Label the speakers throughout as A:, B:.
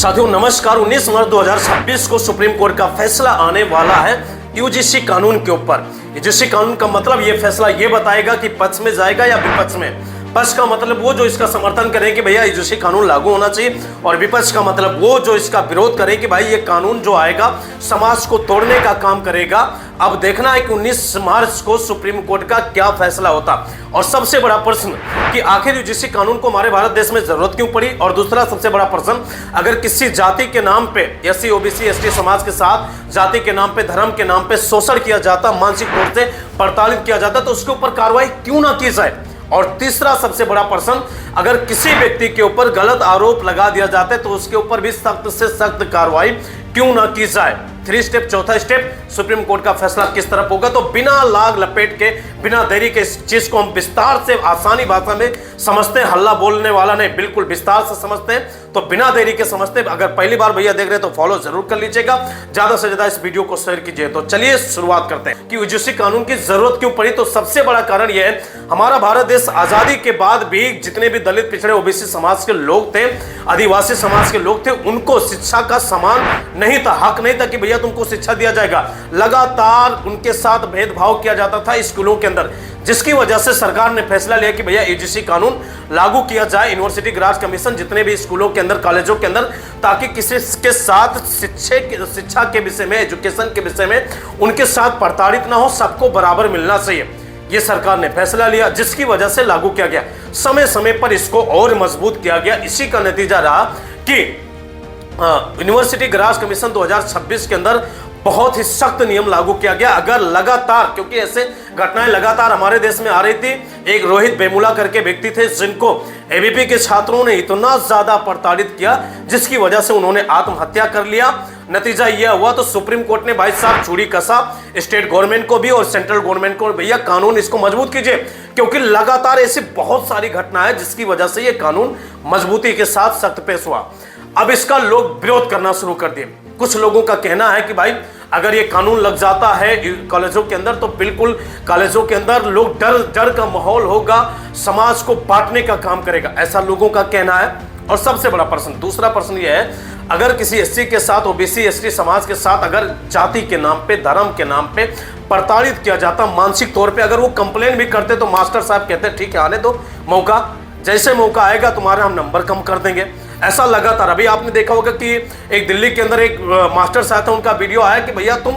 A: साथियों नमस्कार। 19 मार्च 2026 को सुप्रीम कोर्ट का फैसला आने वाला है यूजीसी कानून के ऊपर। यूजीसी कानून का मतलब ये फैसला ये बताएगा कि पक्ष में जाएगा या विपक्ष में। पक्ष का मतलब वो जो इसका समर्थन करें कि भैया यूजीसी कानून लागू होना चाहिए, और विपक्ष का मतलब वो जो इसका विरोध करें कि भाई ये कानून जो आएगा समाज को तोड़ने का काम करेगा। अब देखना है कि 19 मार्च को सुप्रीम कोर्ट का क्या फैसला होता। और सबसे बड़ा प्रश्न कि आखिर यूजीसी कानून को हमारे भारत देश में जरूरत क्यों पड़ी। और दूसरा सबसे बड़ा प्रश्न, अगर किसी जाति के नाम पे एससी ओबीसी एसटी समाज के साथ जाति के नाम पे धर्म के नाम पे शोषण किया जाता, मानसिक तौर से प्रताड़ित किया जाता, तो उसके ऊपर कार्रवाई क्यों ना की जाए। और तीसरा सबसे बड़ा प्रश्न, अगर किसी व्यक्ति के ऊपर गलत आरोप लगा दिया जाता है तो उसके ऊपर भी सख्त से सख्त कार्रवाई क्यों ना की जाए। 3 स्टेप। चौथा स्टेप, सुप्रीम कोर्ट का फैसला किस तरफ होगा। तो बिना लाग लपेट के, बिना देरी के इस चीज को हम विस्तार से आसानी भाषा में समझते हैं, हल्ला बोलने वाला नहीं, बिल्कुल विस्तार से समझते हैं। तो बिना देरी के समझते हैं। अगर पहली बार भैया देख रहे हैं तो फॉलो जरूर कर लीजिएगा, ज्यादा से ज्यादा इस वीडियो को शेयर कीजिए। तो चलिए शुरुआत करते हैं कि यूजीसी कानून की जरूरत क्यों पड़ी। तो सबसे बड़ा कारण यह है, हमारा भारत देश आजादी के बाद भी जितने भी दलित पिछड़े ओबीसी समाज के लोग थे, आदिवासी समाज के लोग थे, उनको शिक्षा का समान नहीं था, हक नहीं था कि भैया तुमको शिक्षा दिया जाएगा। लगातार उनके साथ भेदभाव किया जाता था स्कूलों के अंदर, जिसकी वजह से सरकार ने फैसला लिया कि भैया यूजीसी कानून लागू किया जाए। यूनिवर्सिटी ग्रांट्स कमीशन जितने भी स्कूलों के अंदर, कॉलेजों के अंदर, ताकि किसी के साथ शिक्षा के विषय में, एजुकेशन के विषय में उनके साथ प्रताड़ित ना हो, सबको बराबर मिलना चाहिए। ये सरकार ने फैसला लिया, जिसकी वजह से लागू किया गया। समय समय पर इसको और मजबूत किया गया। इसी का नतीजा रहा कि यूनिवर्सिटी ग्रांट्स कमीशन 2026 के अंदर बहुत ही सख्त नियम लागू किया गया। अगर लगातार, क्योंकि ऐसे घटनाएं लगातार हमारे देश में आ रही थी। एक रोहित वेमुला करके व्यक्ति थे जिनको एबीपी के छात्रों ने इतना ज्यादा प्रताड़ित किया, जिसकी वजह से उन्होंने आत्महत्या कर लिया। नतीजा यह हुआ तो सुप्रीम कोर्ट ने भाई साहब चूड़ी कसा स्टेट गवर्नमेंट को भी और सेंट्रल गवर्नमेंट को, भैया कानून इसको मजबूत कीजिए, क्योंकि लगातार ऐसी बहुत सारी घटनाएं जिसकी वजह से यह कानून मजबूती के साथ सख्त पेश हुआ। अब इसका लोग विरोध करना शुरू कर दिए। कुछ लोगों का कहना है कि भाई अगर ये कानून लग जाता है कॉलेजों के अंदर तो बिल्कुल कॉलेजों के अंदर लोग डर का माहौल होगा, समाज को बांटने का काम करेगा, ऐसा लोगों का कहना है। और सबसे बड़ा प्रश्न, दूसरा प्रश्न ये है, अगर किसी एससी के साथ, ओबीसी एसटी समाज के साथ अगर जाति के नाम पे, धर्म के नाम पे प्रताड़ित किया जाता, मानसिक तौर पे अगर वो कंप्लेन भी करते तो मास्टर साहब कहते ठीक है आने दो मौका, जैसे मौका आएगा तुम्हारा हम नंबर कम कर देंगे। ऐसा लगातार, अभी आपने देखा होगा कि एक दिल्ली के अंदर एक मास्टर साहब था, उनका वीडियो आया कि भैया तुम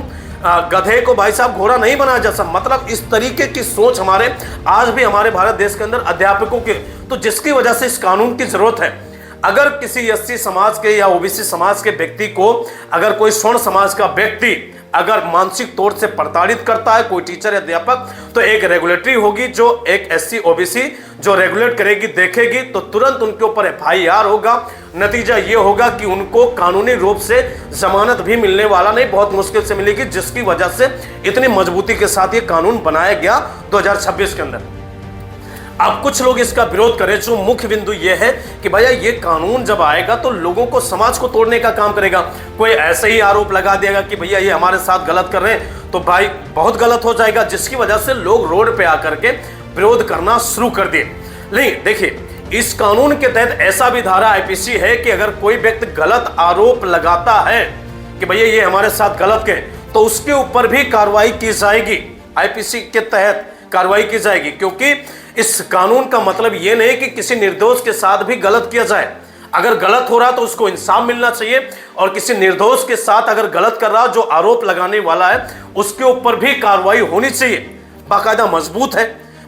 A: गधे को भाई साहब घोड़ा नहीं बना जा सकते। मतलब इस तरीके की सोच हमारे आज भी हमारे भारत देश के अंदर अध्यापकों के, तो जिसकी वजह से इस कानून की जरूरत है। अगर किसी एससी समाज के या ओबीसी समाज के व्यक्ति को, अगर कोई स्वर्ण समाज का व्यक्ति अगर मानसिक तौर से प्रताड़ित करता है, कोई टीचर या अध्यापक, तो एक रेगुलेटरी होगी जो एक एससी ओबीसी जो रेगुलेट करेगी, देखेगी, तो तुरंत उनके ऊपर एफआईआर होगा। नतीजा ये होगा कि उनको कानूनी रूप से जमानत भी मिलने वाला नहीं, बहुत मुश्किल से मिलेगी, जिसकी वजह से इतनी मजबूती के साथ ये कानून बनाया गया 2026 के अंदर। अब कुछ लोग इसका विरोध करें, जो मुख्य बिंदु यह है कि भैया ये कानून जब आएगा तो लोगों को, समाज को तोड़ने का काम करेगा। कोई ऐसे ही आरोप लगा देगा कि भैया ये हमारे साथ गलत कर रहे हैं, तो भाई बहुत गलत हो जाएगा, जिसकी वजह से लोग रोड पे आकर के विरोध करना शुरू कर दिए। नहीं, देखिए, इस कानून के तहत ऐसा भी धारा आईपीसी है कि अगर कोई व्यक्ति गलत आरोप लगाता है कि भैया ये हमारे साथ गलत के, तो उसके ऊपर भी कार्रवाई की जाएगी। आईपीसी के तहत कार्रवाई की जाएगी, क्योंकि इस कानून का मतलब यह नहीं कि किसी निर्दोष के साथ भी गलत किया जाए। अगर गलत हो रहा तो उसको इंसाफ मिलना चाहिए, और किसी निर्दोष के साथ अगर गलत कर रहा, जो आरोप लगाने वाला है, उसके ऊपर भी कार्रवाई होनी चाहिए, बाकायदा मजबूत है।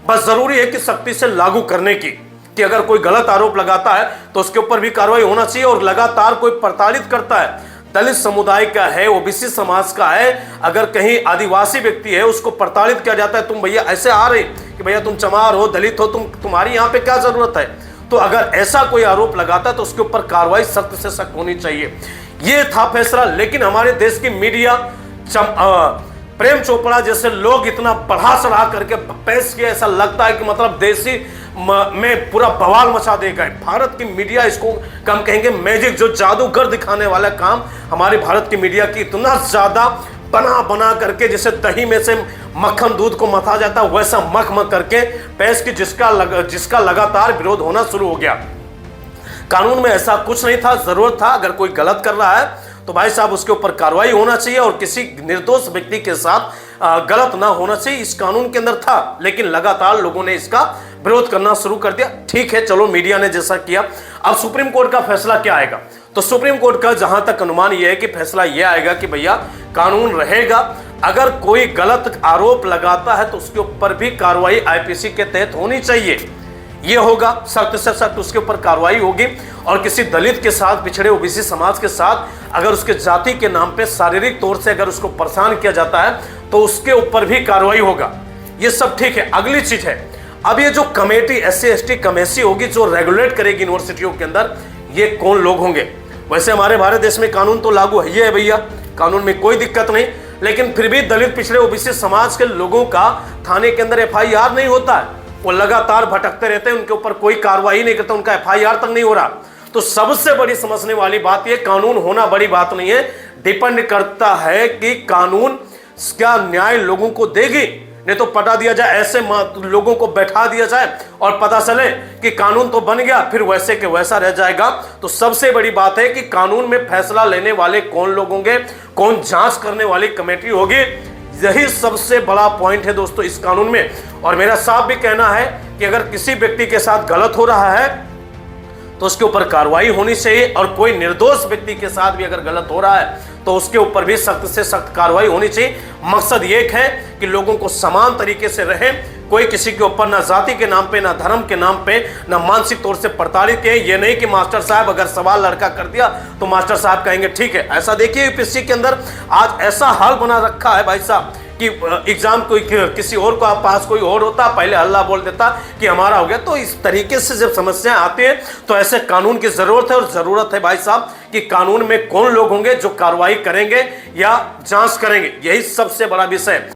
A: बस जरूरी है कि सख्ती से लागू करने की, कि अगर कोई गलत आरोप लगाता है तो उसके ऊपर भी कार्रवाई होना चाहिए। और लगातार कोई प्रताड़ित करता है, दलित समुदाय का है, ओबीसी समाज का है, अगर कहीं आदिवासी व्यक्ति है, उसको प्रताड़ित किया जाता है, तुम भैया ऐसे आ रहे कि भैया तुम चमार हो, दलित हो, तुम्हारी यहाँ पे क्या जरूरत है, तो अगर ऐसा कोई आरोप लगाता है तो उसके ऊपर कार्रवाई सख्त से सख्त होनी चाहिए। ये था फैसला। लेकिन हमारे देश की मीडिया, प्रेम चोपड़ा जैसे लोग इतना बढ़ा चढ़ा करके पेश किया, ऐसा लगता है कि मतलब देसी में पूरा बवाल मचा देगा। भारत की मीडिया, इसको कम कहेंगे मैजिक, जो जादूगर दिखाने वाला काम हमारे भारत की मीडिया की, इतना ज्यादा बना बना करके, जैसे दही में से मक्खन दूध को मथा जाता वैसा मख करके पेश की, जिसका लगातार विरोध होना शुरू हो गया। कानून में ऐसा कुछ नहीं था, जरूरत था अगर कोई गलत कर रहा है तो भाई साहब उसके ऊपर कार्रवाई होना चाहिए और किसी निर्दोष व्यक्ति के साथ गलत ना होना चाहिए, इस कानून के अंदर था। लेकिन लगातार लोगों ने इसका विरोध करना शुरू कर दिया। ठीक है, चलो मीडिया ने जैसा किया। अब सुप्रीम कोर्ट का फैसला क्या आएगा? तो सुप्रीम कोर्ट का जहां तक अनुमान यह है कि फैसला यह आएगा कि भैया कानून रहेगा, अगर कोई गलत आरोप लगाता है तो उसके ऊपर भी कार्रवाई आईपीसी के तहत होनी चाहिए। ये होगा, सख्त से सख्त उसके ऊपर कार्रवाई होगी। और किसी दलित के साथ, पिछड़े ओबीसी समाज के साथ अगर उसके जाति के नाम पे शारीरिक तौर से अगर उसको परेशान किया जाता है तो उसके ऊपर भी कार्रवाई होगा। ये सब ठीक है। अगली चीज है, अब ये जो कमेटी SC/ST कमेटी होगी जो रेगुलेट करेगी यूनिवर्सिटियों के अंदर, ये कौन लोग होंगे? वैसे हमारे भारत देश में कानून तो लागू है, ये है भैया, कानून में कोई दिक्कत नहीं, लेकिन फिर भी दलित, पिछड़े ओबीसी समाज के लोगों का थाने के अंदर FIR नहीं होता है। वो लगातार भटकते रहते हैं, उनके ऊपर कोई कार्रवाई नहीं करता, उनका FIR तक नहीं हो रहा। तो सबसे बड़ी समझने वाली बात ये, कानून होना बड़ी बात नहीं है, डिपेंड करता है कि कानून क्या न्याय लोगों को देगी। नहीं तो पटा दिया जाए, ऐसे लोगों को बैठा दिया जाए और पता चले कि कानून तो बन गया फिर वैसे के वैसा रह जाएगा। तो सबसे बड़ी बात है कि कानून में फैसला लेने वाले कौन लोग होंगे, कौन जांच करने वाली कमेटी होगी, यही सबसे बड़ा पॉइंट है दोस्तों इस कानून में। और मेरा साफ भी कहना है कि अगर किसी व्यक्ति के साथ गलत हो रहा है तो उसके ऊपर कार्रवाई होनी चाहिए, और कोई निर्दोष व्यक्ति के साथ भी अगर गलत हो रहा है तो उसके ऊपर भी सख्त से सख्त कार्रवाई होनी चाहिए। मकसद ये है कि लोगों को समान तरीके से रहे, कोई किसी के ऊपर ना जाति के नाम पे, ना धर्म के नाम पे, ना मानसिक तौर से प्रताड़ित है। ये नहीं कि मास्टर साहब अगर सवाल लड़का कर दिया तो मास्टर साहब कहेंगे ठीक है। ऐसा देखिए यूपीएससी के अंदर आज ऐसा हाल बना रखा है भाई साहब कि एग्जाम कोई किसी और को पास कोई और होता, पहले हल्ला बोल देता कि हमारा हो गया। तो इस तरीके से जब समस्याएं आती है तो ऐसे कानून की जरूरत है, और जरूरत है भाई साहब कि कानून में कौन लोग होंगे जो कार्रवाई करेंगे या जांच करेंगे, यही सबसे बड़ा विषय है।